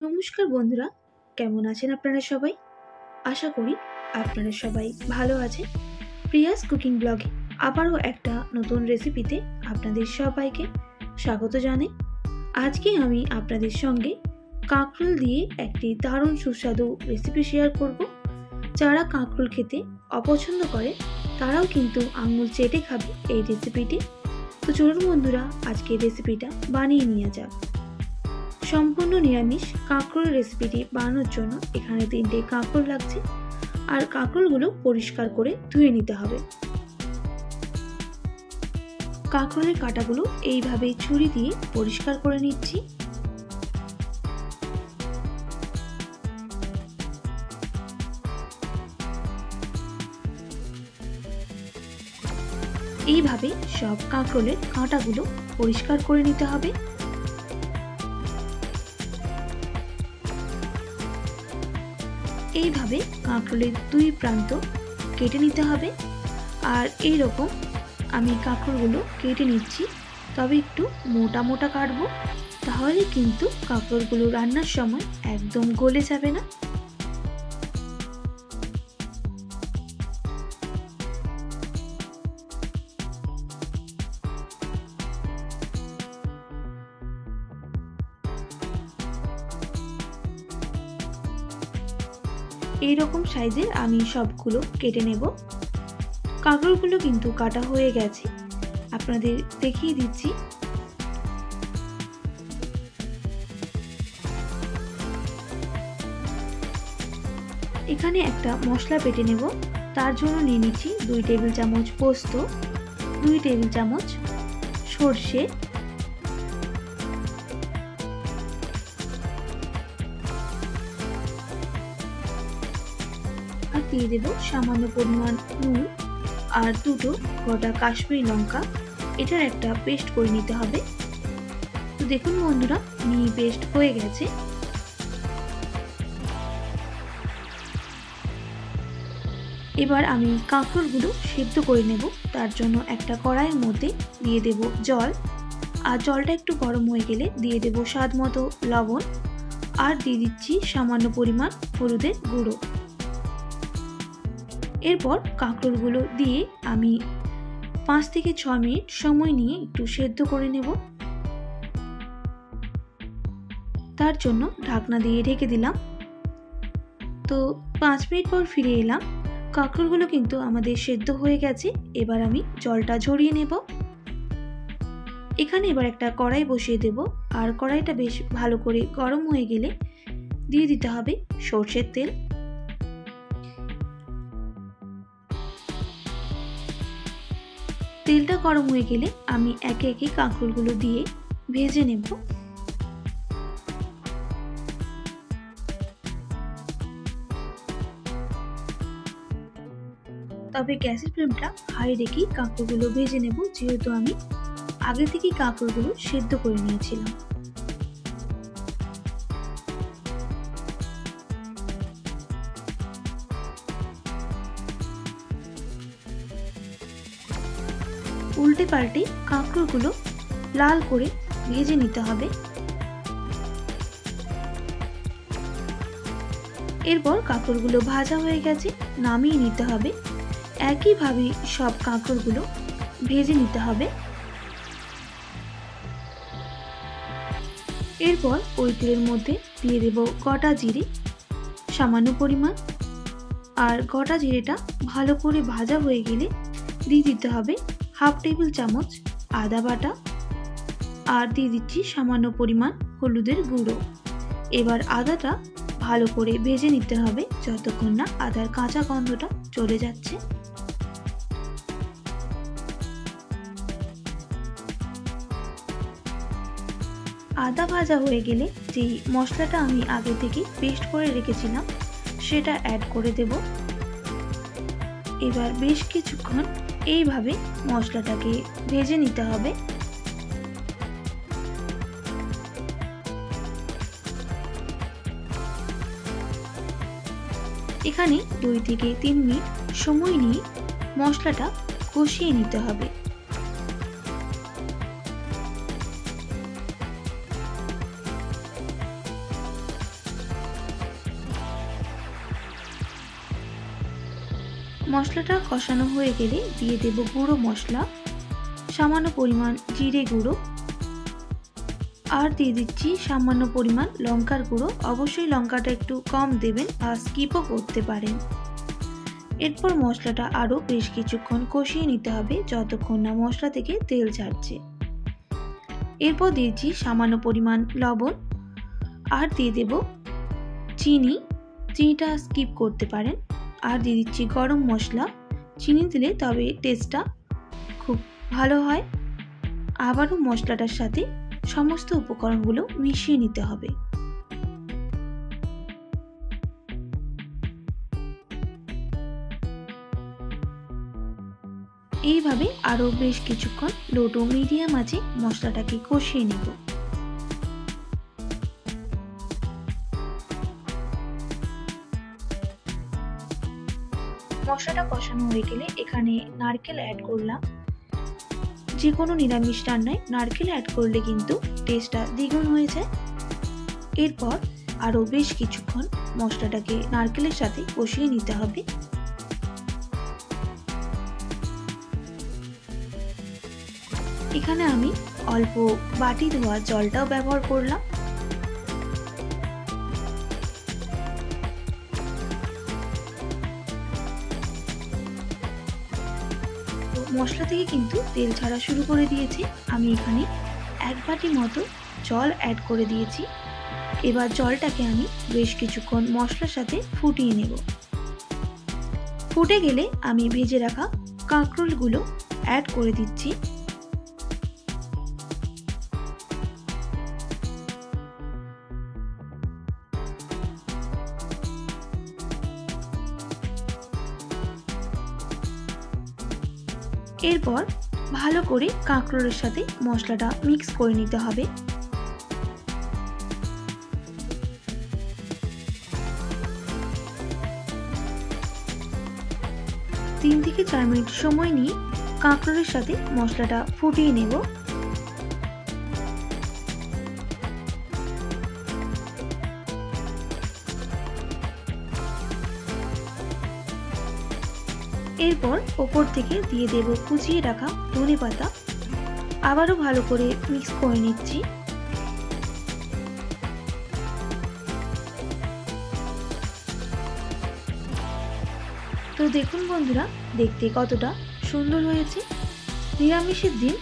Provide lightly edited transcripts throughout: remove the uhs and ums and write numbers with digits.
নমস্কার বন্ধুরা, কেমন আছেন আপনারা সবাই? আশা করি আপনারা সবাই ভালো আছেন। প্রিয়াস কুকিং ব্লগে আবারও একটা নতুন রেসিপিতে আপনাদের সবাইকে স্বাগত জানাই। আজকে আমি আপনাদের সঙ্গে কাঁকরোল দিয়ে একটি দারুণ সুস্বাদু রেসিপি শেয়ার করব। যারা কাঁকরোল খেতে অপছন্দ করে তারাও কিন্তু আঙুল চেটে খাবে এই রেসিপিটি। তো চলুন বন্ধুরা, আজকে রেসিপিটা বানিয়ে নিয়ে যাক। সম্পূর্ণ নিরামিষ কাঁকরোল রেসিপিটি বানানোর জন্য এখানে 3টে কাঁকরোল লাগছে, আর কাঁকরোলগুলো পরিষ্কার করে ধুয়ে নিতে হবে। কাঁকরোলের কাঁটাগুলো এইভাবে ছুরি দিয়ে পরিষ্কার করে নিচ্ছি। এইভাবে সব কাঁকরোলের কাঁটাগুলো পরিষ্কার করে নিতে হবে। এইভাবে কাঁকরোলের দুই প্রান্ত কেটে নিতে হবে। আর এই রকম আমি কাঁকরোলগুলো কেটে নিচ্ছি, তবে একটু মোটা মোটা কাটবো, তাহলে কিন্তু কাঁকরোলগুলো রান্নার সময় একদম গলে যাবে না। এইরকম সাইজের আমি সবগুলো কেটে নেব। কাঁকরোলগুলো কিন্তু কাটা হয়ে গেছে, আপনাদের দেখিয়ে দিচ্ছি। এখানে একটা মশলা বেটে নেব। তার জন্য নিয়ে নিচ্ছি 2 টেবিল চামচ পোস্ত, 2 টেবিল চামচ সর্ষে, আর দিয়ে দেব সামান্য পরিমাণ নুন আর 2টো গোটা কাশ্মীরি লঙ্কা। এটার একটা পেস্ট করে নিতে হবে। তো দেখুন বন্ধুরা, মিহি পেস্ট হয়ে গেছে। এবার আমি কাঁকরোলগুলো সেদ্ধ করে নেব। তার জন্য একটা কড়াইয়ের মধ্যে দিয়ে দেব জল, আর জলটা একটু গরম হয়ে গেলে দিয়ে দেব স্বাদ মতো লবণ, আর দিয়ে দিচ্ছি সামান্য পরিমাণ হলুদের গুঁড়ো। এরপর কাঁকরোলগুলো দিয়ে আমি 5 থেকে 6 মিনিট সময় নিয়ে একটু সেদ্ধ করে নেব। তার জন্য ঢাকনা দিয়ে ঢেকে দিলাম। তো 5 মিনিট পর ফিরে এলাম। কাঁকরোলগুলো কিন্তু আমাদের সেদ্ধ হয়ে গেছে। এবার আমি জলটা ঝরিয়ে নেব। এখানে এবার একটা কড়াই বসিয়ে দেব, আর কড়াইটা বেশ ভালো করে গরম হয়ে গেলে দিয়ে দিতে হবে সরষের তেল। তেলটা গরম হয়ে গেলে আমি একে একে কাঁকরোলগুলো দিয়ে ভেজে নেব। তবে গ্যাসের ফ্লেমটা হাই রেখেই কাঁকরোলগুলো ভেজে নেব, যেহেতু আমি আগে থেকেই কাঁকরোলগুলো সেদ্ধ করে নিয়েছিলাম। উল্টে পাল্টে কাঁকরোলগুলো লাল করে ভেজে নিতে হবে। এরপর কাঁকরোলগুলো ভাজা হয়ে গেছে, নামিয়ে নিতে হবে। একইভাবে সব কাঁকরোলগুলো ভেজে নিতে হবে। এরপর ওই তেলের মধ্যে দিয়ে দেব গোটা জিরে সামান্য পরিমাণ, আর গোটা জিরেটা ভালো করে ভাজা হয়ে গেলে দিয়ে দিতে হবে হাফ টেবিল চামচ আদা বাটা, আর দিয়ে দিচ্ছি সামান্য পরিমাণ হলুদের গুঁড়ো। এবার আদাটা ভালো করে ভেজে নিতে হবে যতক্ষণ না আদার কাঁচা গন্ধটা চলে যাচ্ছে। আদা ভাজা হয়ে গেলে যেই মশলাটা আমি আগে থেকে পেস্ট করে রেখেছিলাম সেটা অ্যাড করে দেব। এবার বেশ কিছুক্ষণ এইভাবে মশলাটাকে ভেজে নিতে হবে। এখানে 2 থেকে 3 মিনিট সময় নিয়ে মশলাটা কষিয়ে নিতে হবে। মশলাটা কষানো হয়ে গেলে দিয়ে দেব গুঁড়ো মশলা, সামান্য পরিমাণ জিরে গুঁড়ো, আর দিয়ে দিচ্ছি সামান্য পরিমাণ লঙ্কার গুঁড়ো। অবশ্যই লঙ্কাটা একটু কম দেবেন আর স্কিপও করতে পারেন। এরপর মশলাটা আরও বেশ কিছুক্ষণ কষিয়ে নিতে হবে যতক্ষণ না মশলা থেকে তেল ছাড়ছে। এরপর দিয়েছি সামান্য পরিমাণ লবণ আর দিয়ে দেব চিনি, চিনিটা স্কিপ করতে পারেন। আর দিয়ে দিচ্ছি গরম মশলা, চিনি দিলে তবে টেস্টটা খুব ভালো হয়। আবারও মশলাটার সাথে সমস্ত উপকরণগুলো মিশিয়ে নিতে হবে। এইভাবে আরও বেশ কিছুক্ষণ লো টু মিডিয়াম আঁচে মশলাটাকে কষিয়ে নেব। মশলাটা কষানো হয়ে গেলে এখানে নারকেল অ্যাড করলাম। যে কোনো নিরামিষ রান্নায় নারকেল অ্যাড করলে কিন্তু টেস্টটা দ্বিগুণ হয়ে যায়। এরপর আরও বেশ কিছুক্ষণ মশলাটাকে নারকেলের সাথে কষিয়ে নিতে হবে। এখানে আমি অল্প বাটি ধোয়া জলটাও ব্যবহার করলাম। মশলা থেকে কিন্তু তেল ছাড়া শুরু করে দিয়েছে। আমি এখানে 1 বাটি মতো জল অ্যাড করে দিয়েছি। এবার জলটাকে আমি বেশ কিছুক্ষণ মশলার সাথে ফুটিয়ে নেব। ফুটে গেলে আমি ভেজে রাখা কাঁকরোলগুলো অ্যাড করে দিচ্ছি। এরপর ভালো করে কাঁকরোলের সাথে মশলাটা মিক্স করে নিতে হবে। 3 থেকে 4 মিনিট সময় নিয়ে কাঁকরোলের সাথে মশলাটা ফুটিয়ে নেব। এরপর ওপর থেকে দিয়ে দেব কুচিয়ে রাখা ধনেপাতা। আবারও ভালো করে মিক্স করে নিচ্ছি। তো দেখুন বন্ধুরা, দেখতে কতটা সুন্দর হয়েছে। নিরামিষের দিন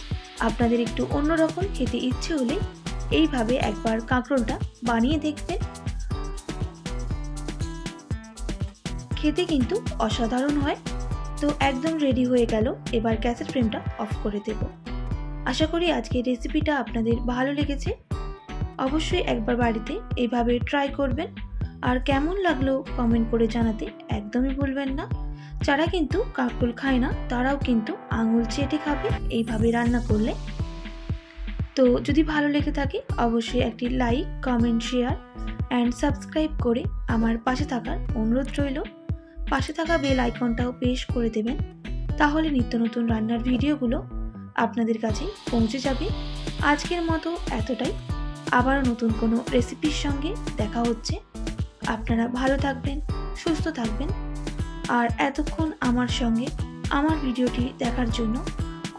আপনাদের একটু অন্যরকম খেতে ইচ্ছে হলে এইভাবে একবার কাঁকরোলটা বানিয়ে দেখবেন। খেতে কিন্তু অসাধারণ হয়। তো একদম রেডি হয়ে গেল। এবার গ্যাসের ফ্লেমটা অফ করে দেব। আশা করি আজকের রেসিপিটা আপনাদের ভালো লেগেছে। অবশ্যই একবার বাড়িতে এইভাবে ট্রাই করবেন। আর কেমন লাগলো কমেন্ট করে জানাতে একদমই ভুলবেন না। যারা কিন্তু কাঁকরোল খায় না তারাও কিন্তু আঙুল চেটে খাবে এইভাবে রান্না করলে। তো যদি ভালো লেগে থাকে অবশ্যই একটি like, comment, share and subscribe করে আমার পাশে থাকার অনুরোধ রইল। পাশে থাকা বেল আইকনটাও প্রেস করে দেবেন, তাহলে নিত্য নতুন রান্নার ভিডিওগুলো আপনাদের কাছে পৌঁছে যাবে। আজকের মতো এতটাই। আবারও নতুন কোনো রেসিপির সঙ্গে দেখা হচ্ছে। আপনারা ভালো থাকবেন, সুস্থ থাকবেন। আর এতক্ষণ আমার সঙ্গে আমার ভিডিওটি দেখার জন্য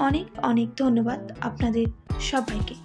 অনেক অনেক ধন্যবাদ আপনাদের সবাইকে।